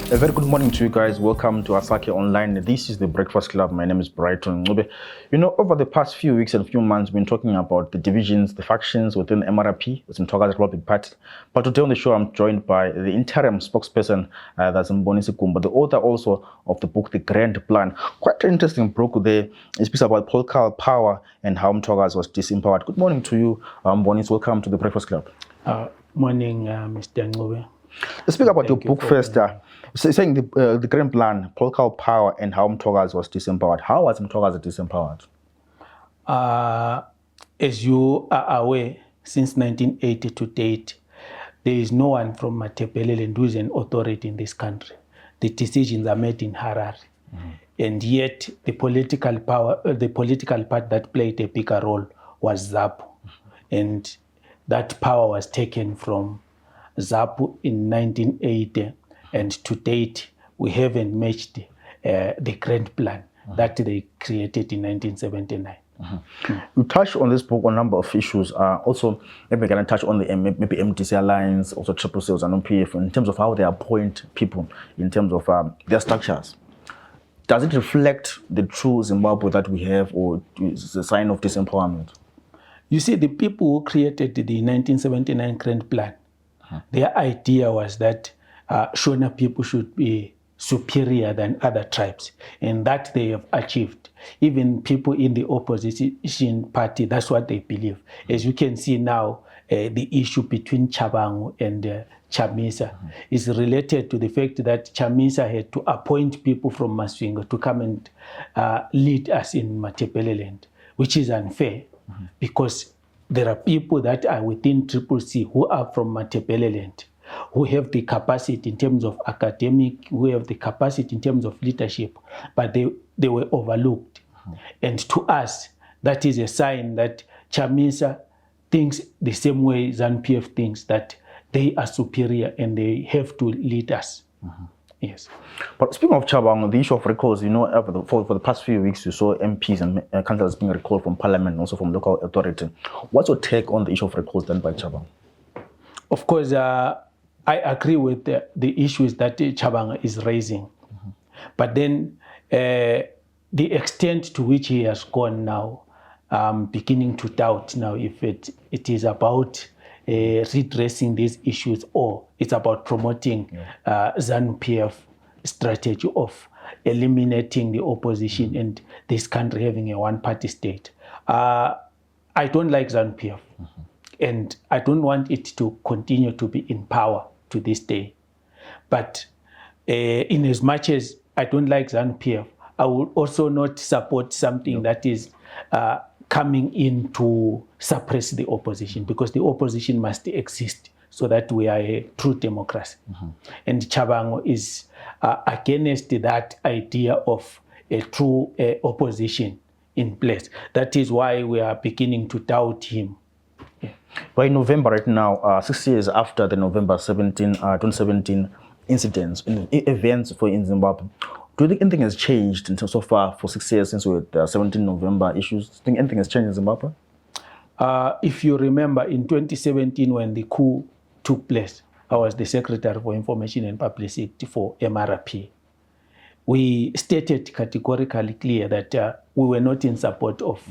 A very good morning to you guys. Welcome to Asake Online. This is the Breakfast Club. My name is Brighton Ncube. You know, over the past few weeks and few months, we've been talking about the divisions, the factions within MRP, within Toga's Republic Party. But today on the show, I'm joined by the interim spokesperson, that's Mbonisi Gumbo, the author also of the book, The Grand Plan. Quite an interesting book there. It speaks about political power and how Togas was disempowered. Good morning to you, Mbonisi. Welcome to the Breakfast Club. Morning, Mr. Ncube. Let's speak about your book first. Saying the Grand Plan, political power, and how Mtogas was disempowered. How was Mtogas disempowered? As you are aware, since 1980 to date, there is no one from Matebeleland who is an authority in this country. The decisions are made in Harare. And yet, the political power, the political part that played a bigger role was ZAPU. And that power was taken from ZAPU in 1980. And to date, we haven't matched the Grand Plan that they created in 1979. You touched on this book on a number of issues. Also, maybe we can touch on the maybe MTC Alliance, also Triple Sales and OPF, in terms of how they appoint people, in terms of their structures. Does it reflect the true Zimbabwe that we have, or is it a sign of disempowerment? You see, the people who created the 1979 Grand Plan, their idea was that Shona people should be superior than other tribes, and that they have achieved. Even people in the opposition party, that's what they believe. As you can see now, the issue between Chabangu and Chamisa is related to the fact that Chamisa had to appoint people from Masvingo to come and lead us in Matebeleland, which is unfair because there are people that are within Triple C who are from Matebeleland, who have the capacity in terms of academic, who have the capacity in terms of leadership, but they were overlooked. And to us, that is a sign that Chamisa thinks the same way ZANU-PF thinks, that they are superior and they have to lead us. Yes. But speaking of Chabang, the issue of recalls, you know, for the past few weeks, you saw MPs and councillors being recalled from parliament and also from local authority. What's your take on the issue of recalls done by Chabang? Of course, I agree with the issues that Chabang is raising. But then the extent to which he has gone now, I'm beginning to doubt now if it is about redressing these issues or it's about promoting ZANU-PF strategy of eliminating the opposition and this country having a one-party state. I don't like ZANU-PF, and I don't want it to continue to be in power to this day. But in as much as I don't like ZANU-PF, I will also not support something that is coming in to suppress the opposition, because the opposition must exist so that we are a true democracy. And Chabang is against that idea of a true opposition in place. That is why we are beginning to doubt him. By November right now, 6 years after the November 2017 incidents, events in Zimbabwe, do you think anything has changed in terms so far for 6 years since we had the 17 November issues? Do you think anything has changed in Zimbabwe? If you remember, in 2017 when the coup took place, I was the Secretary for Information and Publicity for MRP. We stated categorically clear that we were not in support of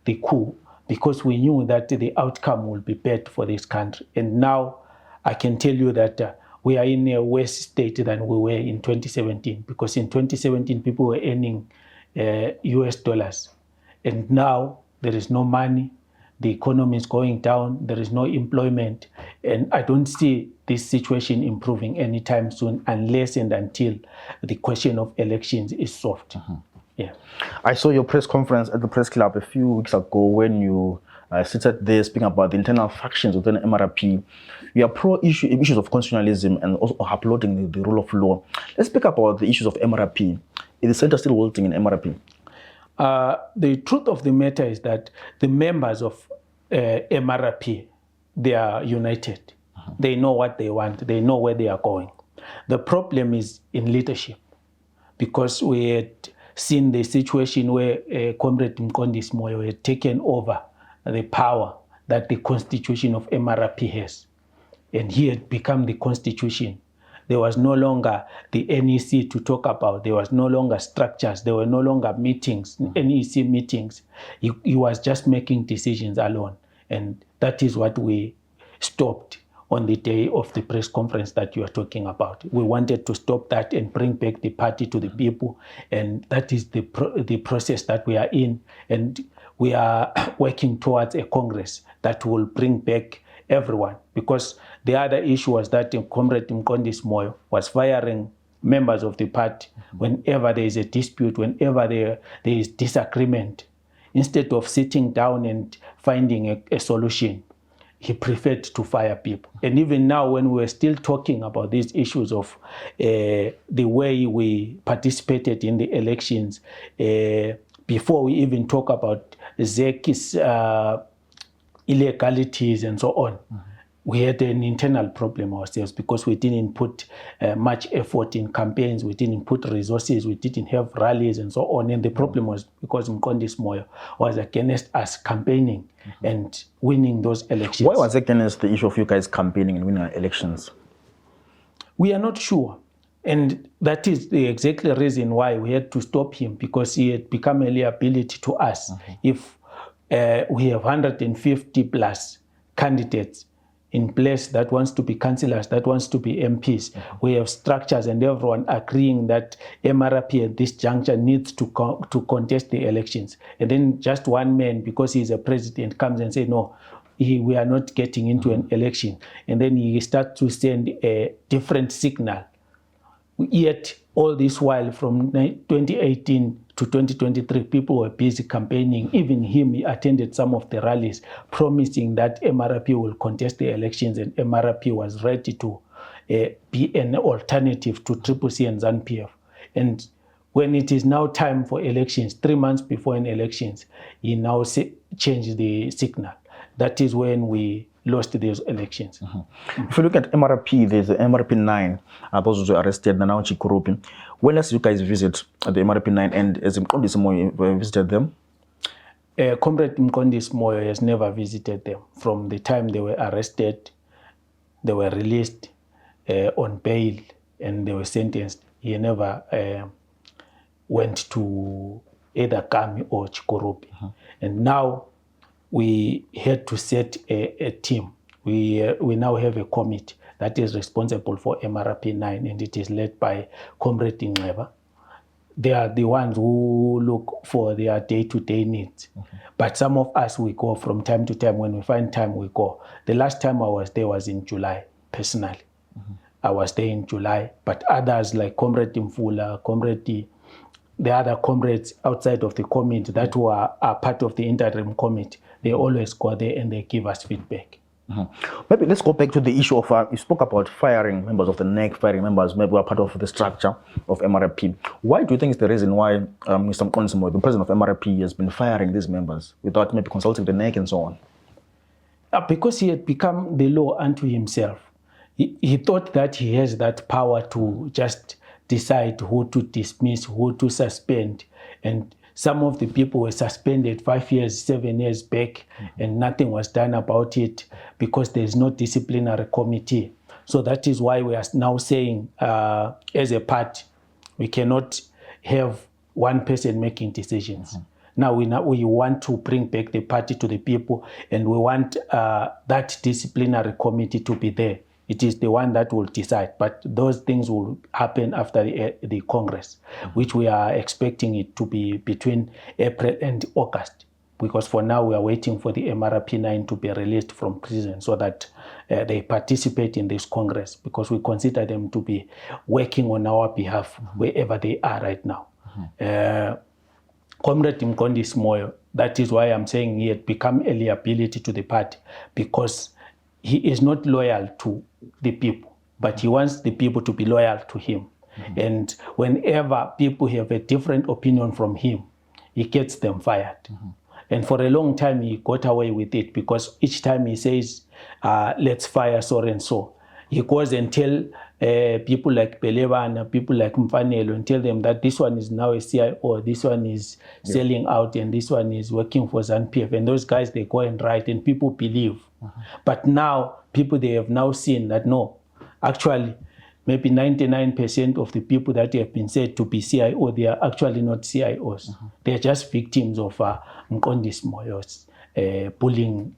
the coup because we knew that the outcome would be bad for this country. And now I can tell you that we are in a worse state than we were in 2017, because in 2017 people were earning US dollars, and now there is no money, the economy is going down, there is no employment, and I don't see this situation improving anytime soon unless and until the question of elections is solved. Yeah. I saw your press conference at the press club a few weeks ago when you stated there speaking about the internal factions within MRP. You are pro-issues of constitutionalism and also uploading the rule of law. Let's speak about the issues of MRP. Is the center still holding in MRP? The truth of the matter is that the members of MRP, they are united. They know what they want. They know where they are going. The problem is in leadership, because we had seen the situation where Comrade Mqondisi Moyo had taken over the power that the constitution of MRP has. And he had become the constitution. There was no longer the NEC to talk about. There was no longer structures. There were no longer meetings, NEC meetings. He was just making decisions alone. And that is what we stopped on the day of the press conference that you are talking about. We wanted to stop that and bring back the party to the people. And that is the process that we are in. And we are working towards a Congress that will bring back everyone. Because the other issue was that Comrade Mbonisi Moyo was firing members of the party whenever there is a dispute, whenever there is disagreement. Instead of sitting down and finding a solution, he preferred to fire people. And even now, when we're still talking about these issues of the way we participated in the elections, before we even talk about ZEC's illegalities and so on, we had an internal problem ourselves because we didn't put much effort in campaigns, we didn't put resources, we didn't have rallies and so on. And the problem was because Mbonisi Moyo was against us campaigning and winning those elections. Why was against the issue of you guys campaigning and winning elections? We are not sure. And that is the exactly reason why we had to stop him, because he had become a liability to us. If we have 150 plus candidates in place that wants to be councillors, that wants to be MPs. We have structures and everyone agreeing that MRP at this juncture needs to contest the elections. And then just one man, because he's a president, comes and says, no, we are not getting into an election. And then he starts to send a different signal. Yet all this while from 2018 to 2023, people were busy campaigning. Even him, he attended some of the rallies, promising that MRP will contest the elections, and MRP was ready to be an alternative to CCC and ZANU-PF. And when it is now time for elections, 3 months before an elections, he now changed the signal. That is when we lost those elections. If you look at MRP, there's the MRP 9, those who were arrested, now Chikurupi. When last you guys visit the MRP 9, and as Mbonisi Moyo visited them? Comrade Mbonisi Moyo has never visited them. From the time they were arrested, they were released on bail, and they were sentenced. He never went to either Kami or Chikurupi. And now we had to set a team. We now have a committee that is responsible for MRP 9, and it is led by Comrade Ncube. They are the ones who look for their day-to-day needs. But some of us, we go from time to time. When we find time, we go. The last time I was there was in July, personally. I was there in July, but others like Comrade Mfula, the other comrades outside of the committee that were part of the interim committee, they always go there and they give us feedback. Maybe let's go back to the issue of, you spoke about firing members of the NEC, firing members maybe were part of the structure of MRP. Why do you think is the reason why Mr. Mbonisi Moyo, the president of MRP, has been firing these members without maybe consulting the NEC and so on? Because he had become the law unto himself. He thought that he has that power to just decide who to dismiss, who to suspend. And some of the people were suspended 5 years, 7 years back, and nothing was done about it because there is no disciplinary committee. So that is why we are now saying, as a party, we cannot have one person making decisions. Now we want to bring back the party to the people, and we want that disciplinary committee to be there. It is the one that will decide, but those things will happen after the Congress, which we are expecting it to be between April and August, because for now we are waiting for the MRP 9 to be released from prison so that they participate in this Congress, because we consider them to be working on our behalf wherever they are right now. Comrade Mbonisi Moyo, that is why I'm saying he had become a liability to the party, because he is not loyal to the people, but he wants the people to be loyal to him. And whenever people have a different opinion from him, he gets them fired. And for a long time, he got away with it, because each time he says, let's fire so and so, he goes and tell people like Beleva and people like Mfanelo and tell them that this one is now a CIO, this one is selling out, and this one is working for ZANU-PF. And those guys, they go and write, and people believe. But now, they have now seen that no, actually, maybe 99% of the people that have been said to be CIO, they are actually not CIOs. They are just victims of Mbonisi Moyo's bullying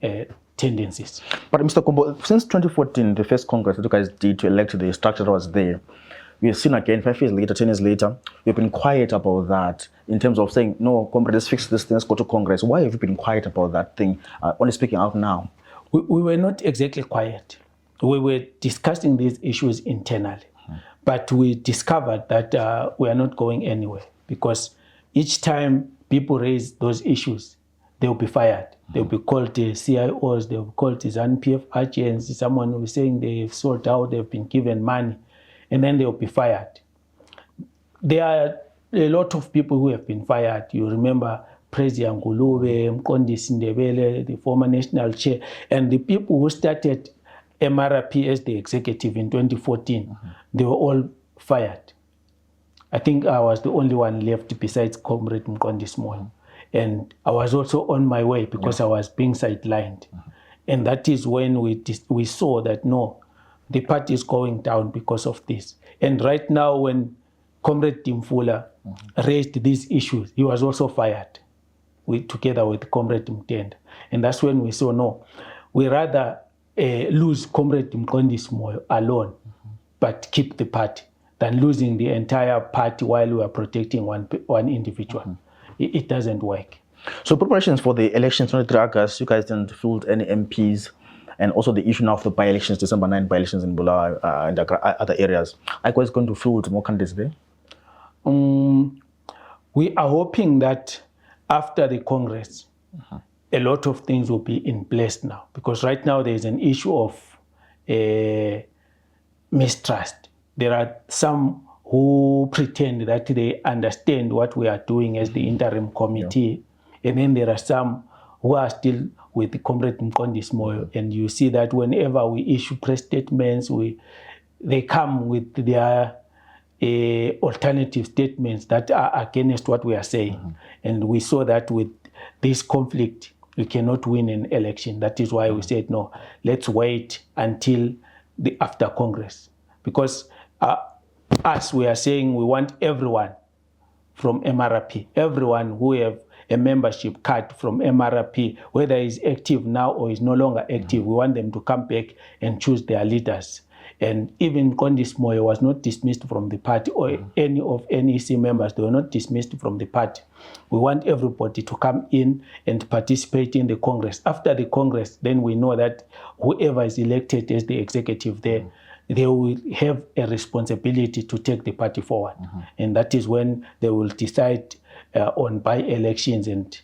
tendencies. But Mr. Gumbo, since 2014, the first Congress that you guys did to elect the structure that was there, we have seen again 5 years later, 10 years later, we've been quiet about that in terms of saying, no, Comrade, let's fix this thing, let's go to Congress. Why have you been quiet about that thing, only speaking out now? We were not exactly quiet. We were discussing these issues internally, but we discovered that we are not going anywhere because each time people raise those issues, they'll be fired. They'll be called CIOs, they'll be called ZANU-PF agents, someone who's saying they've sold out, they've been given money, and then they'll be fired. There are a lot of people who have been fired. You remember President Ngulube, Mbonisi Ndebele, the former national chair, and the people who started MRP as the executive in 2014, they were all fired. I think I was the only one left besides Comrade Mbonisi Moyo. And I was also on my way because I was being sidelined. And that is when we saw that, no, the party is going down because of this. And right now, when Comrade Timfula raised these issues, he was also fired together with Comrade Mtenda. And that's when we saw, no, we rather lose Comrade Mbonisi Moyo alone, but keep the party, than losing the entire party while we are protecting one individual. It doesn't work. So preparations for the elections, 23 August, you guys didn't field any MPs, and also the issue now of the by-elections, December 9 by-elections in Bula and other areas. Are you guys going to field more candidates there? We are hoping that after the Congress, a lot of things will be in place now, because right now there is an issue of mistrust. There are some who pretend that they understand what we are doing as the interim committee. And then there are some who are still with the Comrade Mbonisi Moyo. And you see that whenever we issue press statements, they come with their alternative statements that are against what we are saying. And we saw that with this conflict, we cannot win an election. That is why we said, no, let's wait until after Congress. Because us, we are saying we want everyone from MRP, everyone who have a membership card from MRP, whether he's active now or is no longer active, we want them to come back and choose their leaders. And even Mbonisi Moyo was not dismissed from the party, or any of NEC members, they were not dismissed from the party. We want everybody to come in and participate in the Congress. After the Congress, then we know that whoever is elected as the executive there, they will have a responsibility to take the party forward. And that is when they will decide on by-elections and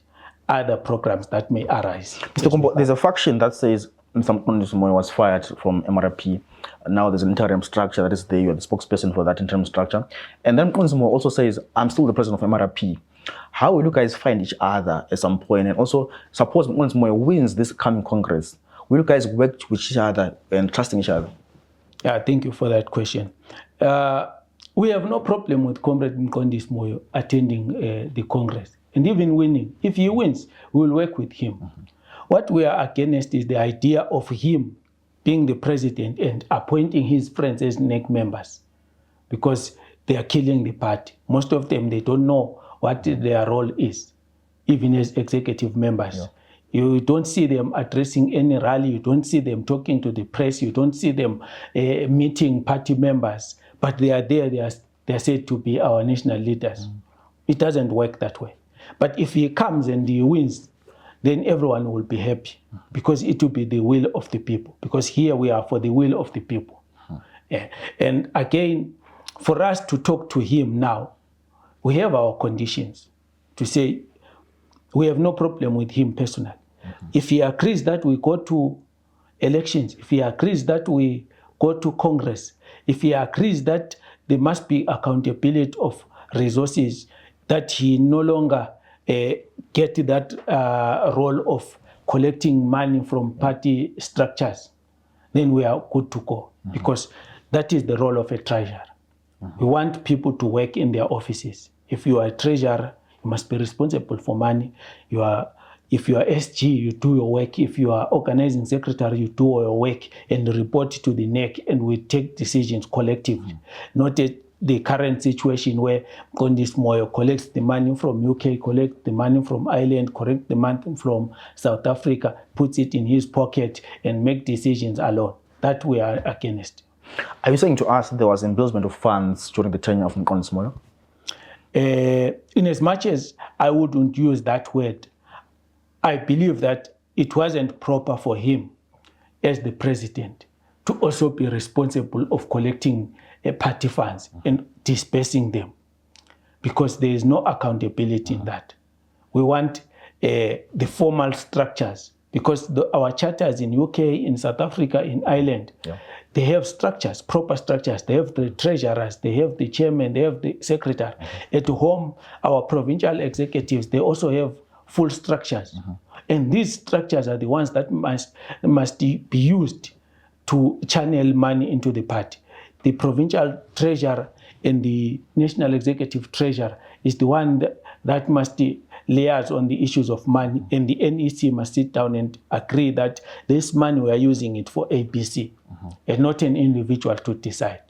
other programs that may arise. Mr. Gumbo, there's a faction that says Mr. Mbonisi Moyo was fired from MRP. Now there's an interim structure that is there. You're the spokesperson for that interim structure. And then Mbonisi Moyo also says, I'm still the president of MRP. How will you guys find each other at some point? And also, suppose Mbonisi Moyo wins this coming Congress, will you guys work with each other and trusting each other? Yeah, thank you for that question. We have no problem with Comrade Mbonisi Moyo attending the Congress and even winning. If he wins, we will work with him. What we are against is the idea of him being the president and appointing his friends as NEC members, because they are killing the party. Most of them, they don't know what their role is, even as executive members. You don't see them addressing any rally. You don't see them talking to the press. You don't see them meeting party members. But they are there. They are said to be our national leaders. It doesn't work that way. But if he comes and he wins, then everyone will be happy, because it will be the will of the people. Because here we are for the will of the people. And again, for us to talk to him now, we have our conditions to say, we have no problem with him personally. If he agrees that we go to elections, if he agrees that we go to Congress, if he agrees that there must be accountability of resources, that he no longer get that role of collecting money from party structures, then we are good to go, because that is the role of a treasurer. We want people to work in their offices. If you are a treasurer, you must be responsible for money. You are If you are SG, you do your work. If you are organizing secretary, you do your work and report to the NEC, and we take decisions collectively. Not the current situation where Mbonisi Moyo collects the money from UK, collects the money from Ireland, collects the money from South Africa, puts it in his pocket and make decisions alone. That we are against. Are you saying to us there was embezzlement of funds during the tenure of Mbonisi Moyo? In as much as I wouldn't use that word, I believe that it wasn't proper for him as the president to also be responsible of collecting party funds and dispersing them, because there is no accountability in that. We want the formal structures, because our charters in UK, in South Africa, in Ireland, they have structures, proper structures. They have the treasurers, they have the chairman, they have the secretary. At home, our provincial executives, they also have full structures. And these structures are the ones that must be used to channel money into the party. The provincial treasurer and the national executive treasurer is the one that must liaise on the issues of money, and the NEC must sit down and agree that this money we are using it for ABC, and not an individual to decide.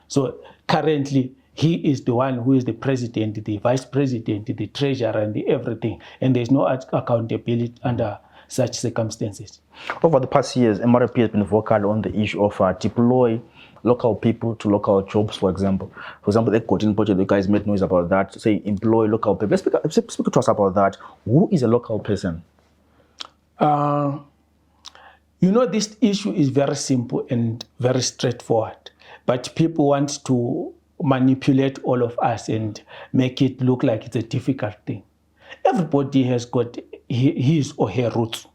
So currently, he is the one who is the president, the vice president, the treasurer, and the everything, and there's no accountability under such circumstances. Over the past years, MRP has been vocal on the issue of deploy local people to local jobs, for example. For example, the Coaching project, you guys made noise about that, say employ local people. Let's speak to us about that. Who is a local person? This issue is very simple and very straightforward, but people want to manipulate all of us and make it look like it's a difficult thing. Everybody has got his or her roots.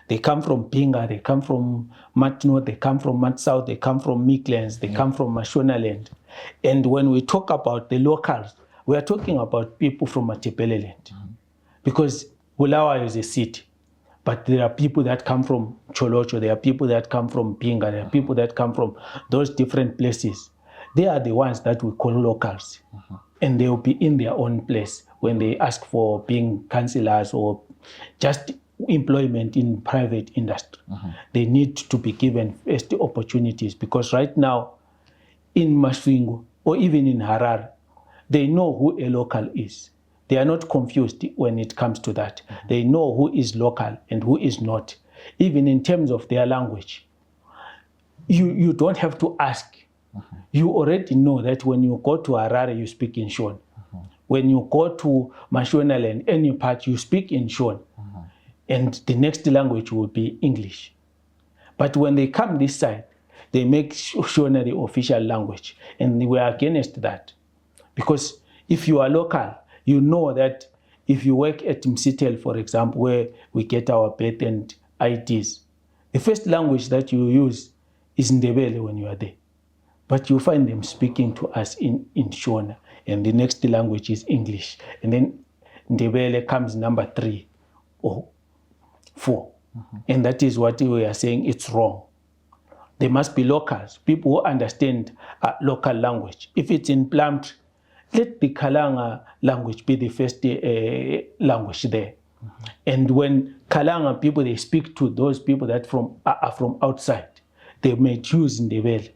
They come from Pinga, they come from Mat North, they come from Mat South, they come from Midlands, they come from Mashonaland. And when we talk about the locals, we are talking about people from Matebeleland. Because Bulawayo is a city, but there are people that come from Cholocho, there are people that come from Pinga, there are people that come from those different places. They are the ones that we call locals. And they will be in their own place when they ask for being councillors or just employment in private industry. They need to be given first opportunities, because right now in Masvingo or even in Harare, they know who a local is. They are not confused when it comes to that. They know who is local and who is not. Even in terms of their language, you don't have to ask. You already know that when you go to Harare, you speak in Shona. When you go to Mashonaland, any part, you speak in Shona. And the next language will be English. But when they come this side, they make Shona the official language. And we are against that. Because if you are local, you know that if you work at Msitel, for example, where we get our birth and IDs, the first language that you use is Ndebele when you are there. But you find them speaking to us in Shona, and the next language is English. And then Ndebele comes number 3 or 4. And that is what we are saying, it's wrong. There must be locals, people who understand local language. If it's in Plumtree, let the Kalanga language be the first language there. And when Kalanga people, they speak to those people that are from outside, they may choose Ndebele.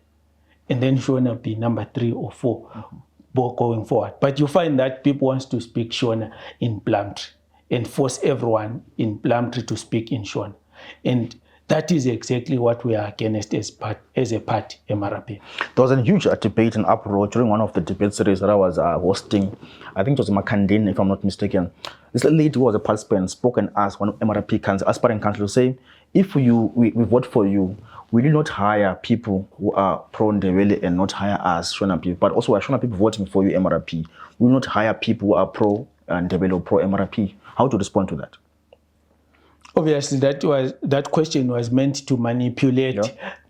And then Shona be number 3 or 4 going forward. But you find that people want to speak Shona in Plumtree and force everyone in Plumtree to speak in Shona. And that is exactly what we are against as a party, MRP. There was a huge debate and uproar during one of the debate series that I was hosting. I think it was Makandin, if I'm not mistaken. This lady who was a participant spoke and asked one of MRP aspiring councillors, saying, if we vote for you, will you not hire people who are pro-Ndebele and not hire us, Shona people? But also, are Shona people voting for you, MRP? Will you not hire people who are pro-Ndebele or pro-MRP? How to respond to that? Obviously, that question was meant to manipulate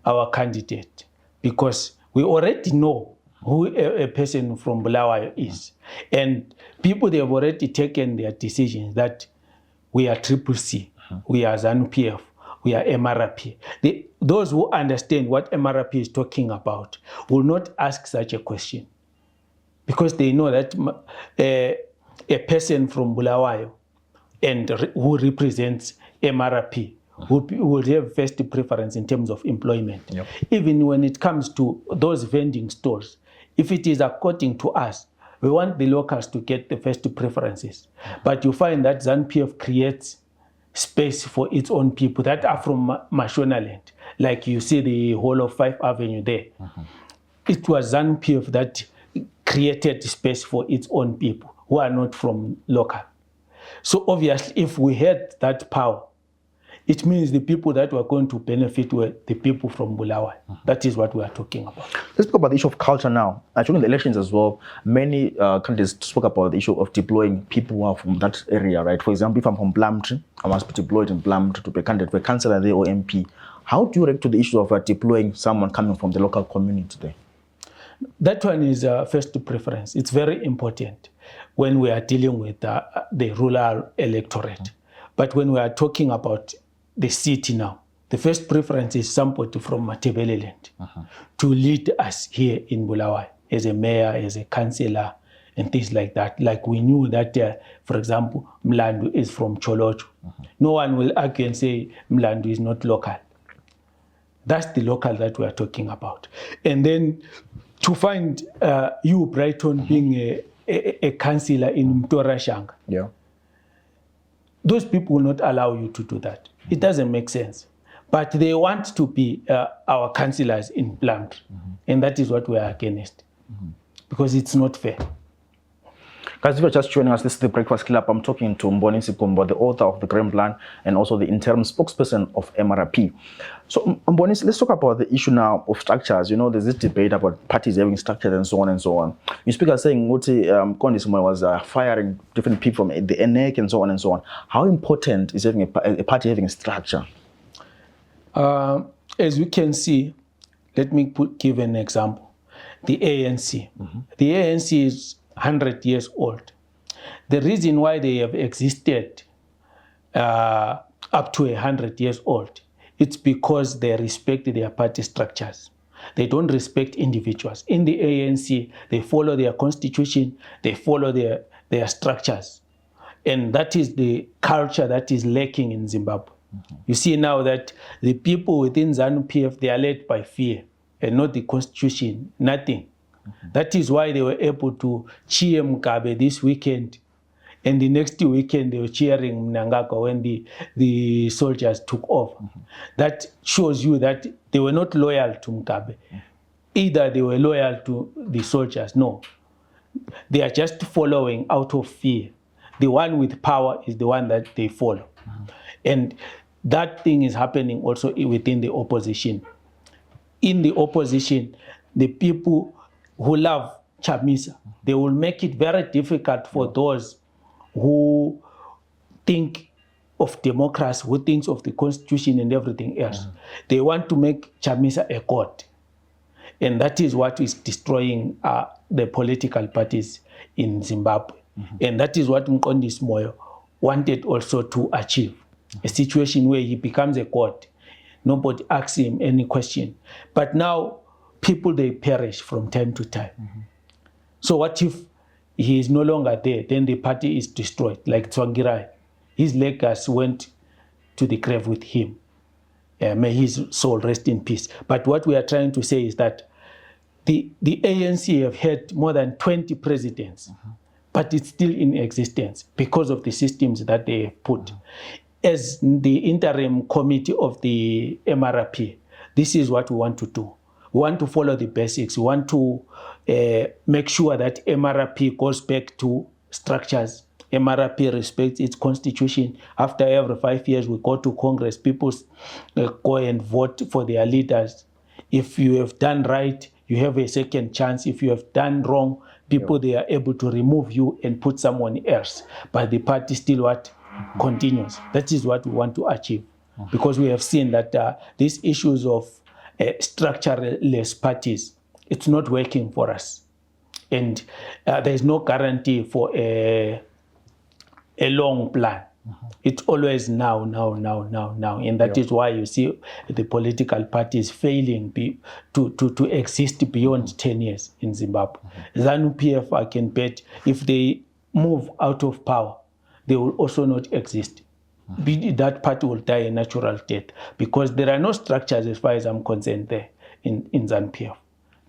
our candidate, because we already know who a person from Bulawayo is. And people, they have already taken their decisions that we are CCC, we are ZANU-PF, we are MRP. Those who understand what MRP is talking about will not ask such a question, because they know that a person from Bulawayo and who represents MRP, who will have first preference in terms of employment. Yep. Even when it comes to those vending stores, if it is according to us, we want the locals to get the first preferences. But you find that ZANU-PF creates space for its own people that are from Mashonaland. Like you see the whole of 5th Avenue there. It was ZANU-PF that created space for its own people who are not from local. So obviously, if we had that power, it means the people that were going to benefit were the people from Bulawayo. That is what we are talking about. Let's talk about the issue of culture now. During the elections as well, many candidates spoke about the issue of deploying people who are from that area, right? For example, if I'm from Blamtre, I must be deployed in Blamtre to be a candidate for a councillor there or MP. How do you react to the issue of deploying someone coming from the local community there? That one is first preference. It's very important when we are dealing with the rural electorate. But when we are talking about the city now, the first preference is somebody from Matebeleland to lead us here in Bulawayo as a mayor, as a councillor, and things like that. Like we knew that, for example, Mlandu is from Cholocho. No one will argue and say Mlandu is not local. That's the local that we are talking about. And then to find you, Brighton, being a councillor in Mtorashanga, those people will not allow you to do that. It doesn't make sense. But they want to be our councillors in Blamtre. And that is what we are against. Because it's not fair. Guys, if you're just joining us, this is the Breakfast Club. I'm talking to Mbonisi Gumbo, the author of the Green Plan and also the interim spokesperson of MRP. So, Mbonisi, let's talk about the issue now of structures. You know, there's this debate about parties having structures and so on and so on. You speak as saying Kondisi was firing different people from the NEC and so on and so on. How important is having a party having a structure? As we can see, let me give an example. The ANC. The ANC is 100 years old. The reason why they have existed up to 100 years old, it's because they respect their party structures. They don't respect individuals. In the ANC, they follow their constitution, they follow their structures. And that is the culture that is lacking in Zimbabwe. You see now that the people within ZANU-PF, they are led by fear and not the constitution, nothing. That is why they were able to cheer Mugabe this weekend. And the next weekend, they were cheering Mnangagwa when the soldiers took off. That shows you that they were not loyal to Mugabe. Either they were loyal to the soldiers. No. They are just following out of fear. The one with power is the one that they follow. And that thing is happening also within the opposition. In the opposition, the people who love Chamisa, they will make it very difficult for those who think of democracy, who thinks of the constitution and everything else. They want to make Chamisa a god. And that is what is destroying the political parties in Zimbabwe. And that is what Mqondisi Moyo wanted also to achieve. A situation where he becomes a god. Nobody asks him any question. But now, people, they perish from time to time. So what if he is no longer there? Then the party is destroyed, like Tsvangirai. His legacy went to the grave with him. May his soul rest in peace. But what we are trying to say is that the ANC have had more than 20 presidents, but it's still in existence because of the systems that they have put. As the interim committee of the MRP, this is what we want to do. We want to follow the basics. We want to make sure that MRP goes back to structures. MRP respects its constitution. After every 5 years, we go to Congress. People go and vote for their leaders. If you have done right, you have a second chance. If you have done wrong, people, they are able to remove you and put someone else. But the party still what? Continues. That is what we want to achieve. Because we have seen that these issues of structureless parties, it's not working for us. And there is no guarantee for a long plan. It's always now. And that is why you see the political parties failing to exist beyond 10 years in Zimbabwe. ZANU-PF, I can bet, if they move out of power, they will also not exist. That party will die a natural death because there are no structures as far as I'm concerned there in ZANU-PF.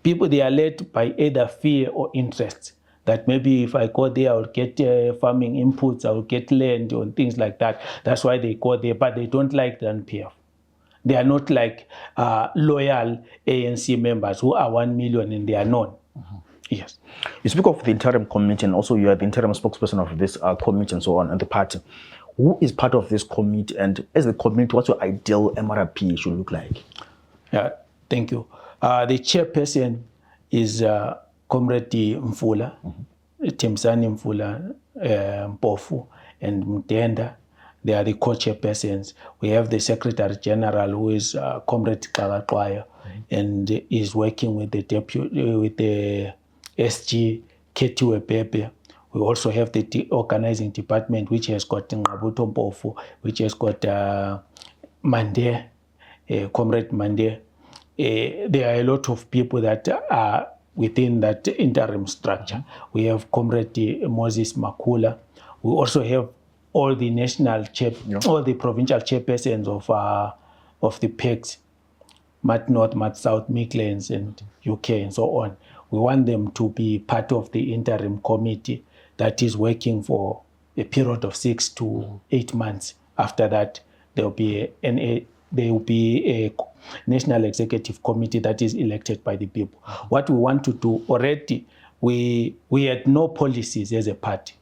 People, they are led by either fear or interest. That maybe if I go there, I'll get farming inputs, I'll get land and things like that. That's why they go there, but they don't like ZANU-PF. They are not like loyal ANC members who are 1 million and they are known. Yes. You speak of the interim committee and also you are the interim spokesperson of this committee and so on, and the party. Who is part of this committee, and as the committee, what's your ideal MRP should look like? Yeah, thank you. The chairperson is Comrade Mfula, Timsani Mfula, Mpofu, and Mtenda. They are the co-chairpersons. We have the Secretary General, who is Comrade Kalatwaya, and is working with the the SG Ketiwe Pepe. We also have the organizing department, which has got Ngabuto Mpofu, which has got Mande, Comrade Mande. There are a lot of people that are within that interim structure. We have Comrade Moses Makula. We also have all the national all the provincial chairpersons of the PECs, Mat North, Mat South, Midlands, and UK, and so on. We want them to be part of the interim committee that is working for a period of 6 to 8 months. After that, there will be a national executive committee that is elected by the people. What we want to do already, we had no policies as a party.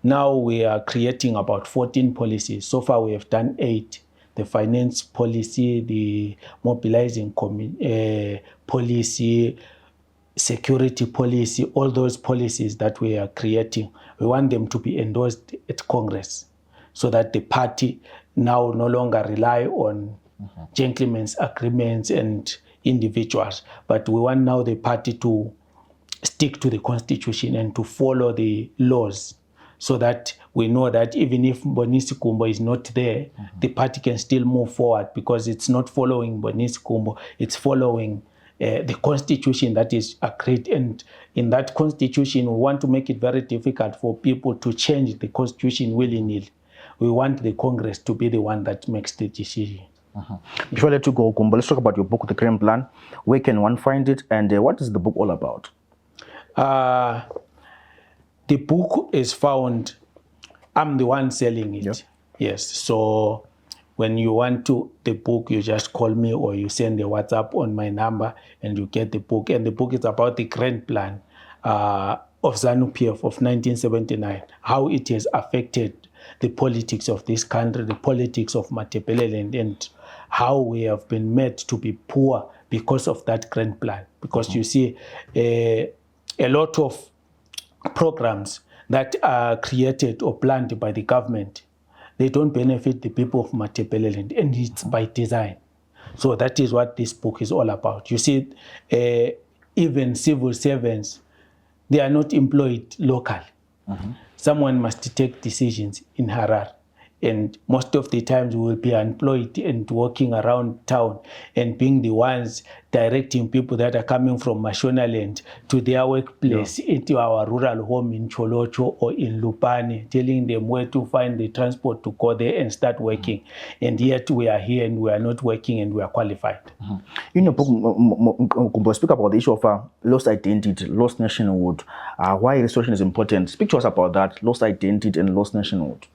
Now we are creating about 14 policies. So far we have done 8. The finance policy, the mobilizing policy, security policy, all those policies that we are creating, we want them to be endorsed at Congress so that the party now no longer rely on gentlemen's agreements and individuals, but we want now the party to stick to the constitution and to follow the laws so that we know that even if Mbonisi Gumbo is not there, the party can still move forward because it's not following Mbonisi Gumbo, it's following the constitution that is agreed. And in that constitution, we want to make it very difficult for people to change the constitution willy-nilly. We want the Congress to be the one that makes the decision. Before I let you go, Gumbo, let's talk about your book, The Crime Plan. Where can one find it, and what is the book all about? The book is found, I'm the one selling it. Yep. Yes, so when you want the book, you just call me or you send a WhatsApp on my number and you get the book. And the book is about the grand plan of ZANU-PF of 1979, how it has affected the politics of this country, the politics of Matebeleland, and how we have been made to be poor because of that grand plan. Because you see, a lot of programs that are created or planned by the government, they don't benefit the people of Matebeleland, and it's by design. So that is what this book is all about. You see, even civil servants, they are not employed locally. Someone must take decisions in Harar. And most of the times we will be employed and walking around town and being the ones directing people that are coming from Mashonaland to their workplace, into our rural home in Cholocho or in Lupane, telling them where to find the transport to go there and start working. And yet we are here and we are not working and we are qualified. In your book, Gumbo, speak about the issue of lost identity, lost nationhood. Why restoration is important. Speak to us about that, lost identity and lost nationhood.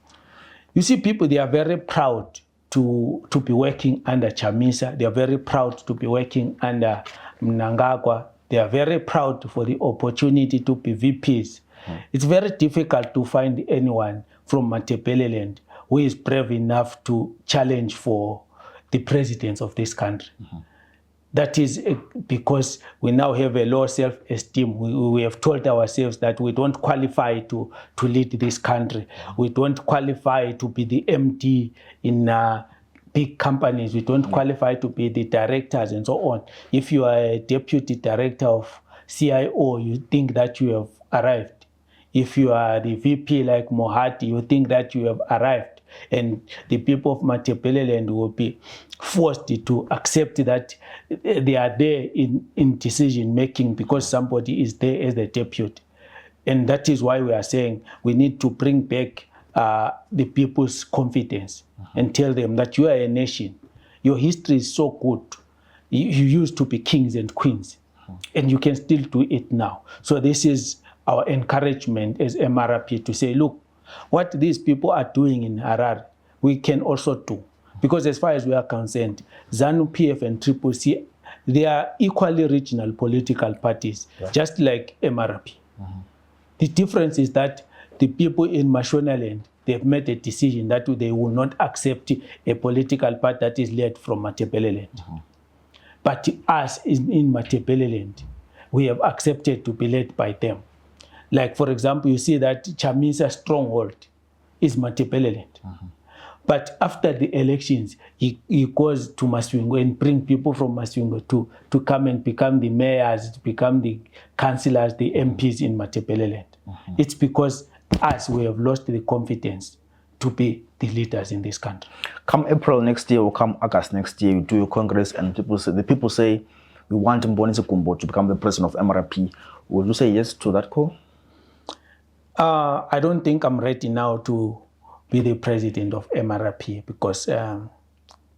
You see, people, they are very proud to be working under Chamisa. They are very proud to be working under Mnangagwa. They are very proud for the opportunity to be VPs. It's very difficult to find anyone from Matebeleland who is brave enough to challenge for the presidents of this country. That is because we now have a low self-esteem. We have told ourselves that we don't qualify to lead this country. We don't qualify to be the MD in big companies. We don't qualify to be the directors and so on. If you are a deputy director of CIO, you think that you have arrived. If you are the VP like Mohati, you think that you have arrived. And the people of Matebeleland will be forced to accept that they are there in decision making because somebody is there as the deputy. And that is why we are saying we need to bring back the people's confidence and tell them that you are a nation. Your history is so good. You used to be kings and queens, and you can still do it now. So this is our encouragement as MRP to say, look, what these people are doing in Harare, we can also do. Because as far as we are concerned, ZANU, PF, and Triple C, they are equally regional political parties, just like MRP. The difference is that the people in Mashonaland, they've made a decision that they will not accept a political party that is led from Matebeleland. But us in Matebeleland, we have accepted to be led by them. Like, for example, you see that Chamisa's stronghold is Matebeleland. But after the elections, he goes to Masvingo and bring people from Masvingo to come and become the mayors, to become the councillors, the MPs in Matebeleland. It's because us, we have lost the confidence to be the leaders in this country. Come April next year or come August next year, you do your Congress and the people say, we want Mbonisi Gumbo to become the president of MRP. Would you say yes to that call? I don't think I'm ready now to be the president of MRP because I'm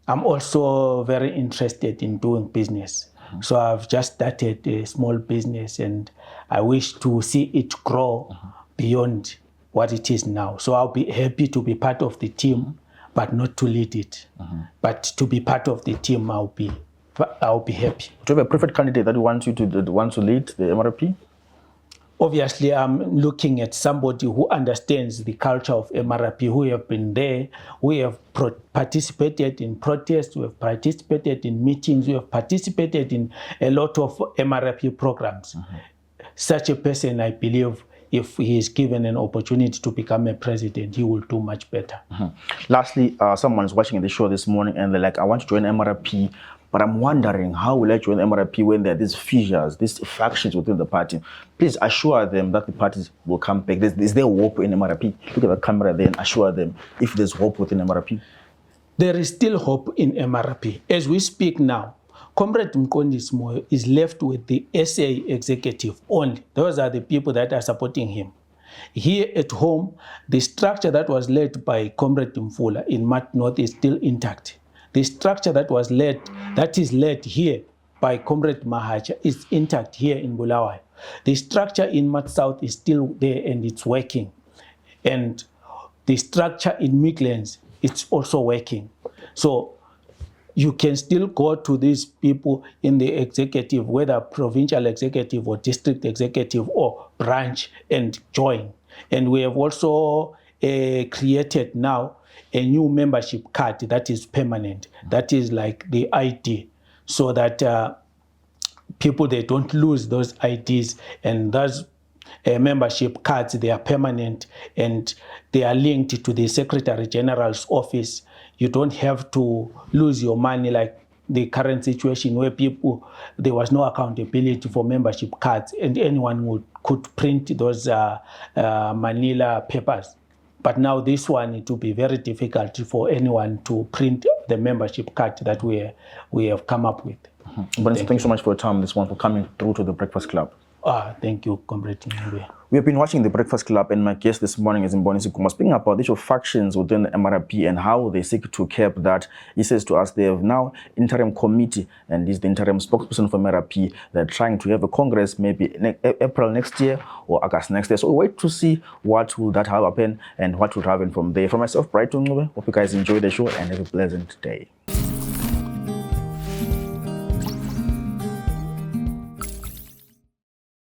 also very interested in doing business. So I've just started a small business and I wish to see it grow beyond what it is now. So I'll be happy to be part of the team, but not to lead it. But to be part of the team, I'll be happy. Do you have a preferred candidate that wants to lead the MRP? Obviously, I'm looking at somebody who understands the culture of MRP, who have been there, who have participated in protests, who have participated in meetings, who have participated in a lot of MRP programs. Such a person, I believe, if he is given an opportunity to become a president, he will do much better. Lastly, someone is watching the show this morning and they're like, I want to join MRP, but I'm wondering, how will I join MRP when there are these fissures, these factions within the party? Please assure them that the parties will come back. Is there hope in MRP? Look at the camera there and assure them if there's hope within MRP. There is still hope in MRP. As we speak now, Comrade Mkondisi is left with the SA executive only. Those are the people that are supporting him. Here at home, the structure that was led by Comrade Mfula in Mat North is still intact. The structure that is led here by Comrade Mahacha is intact here in Bulawayo. The structure in Mat South is still there and it's working. And the structure in Midlands, it's also working. So you can still go to these people in the executive, whether provincial executive or district executive or branch, and join. And we have also created now a new membership card that is permanent, that is like the ID, so that people, they don't lose those IDs, and those membership cards, they are permanent and they are linked to the Secretary General's office. You don't have to lose your money like the current situation where people, there was no accountability for membership cards and anyone could print those manila papers. But now this one, it will be very difficult for anyone to print the membership card that we have come up with. Thank you so much for your time this one, for coming through to the Breakfast Club. Thank you, Comrade Ncube. We have been watching the Breakfast Club, and my guest this morning is Mbonisi Gumbo, speaking about the issue of factions within the MRP and how they seek to curb that. He says to us they have now interim committee, and this is the interim spokesperson of MRP. They're trying to have a congress maybe April next year or August next year. So we wait to see what will that happen and what will happen from there. For myself, Brighton Ncube, hope you guys enjoy the show and have a pleasant day.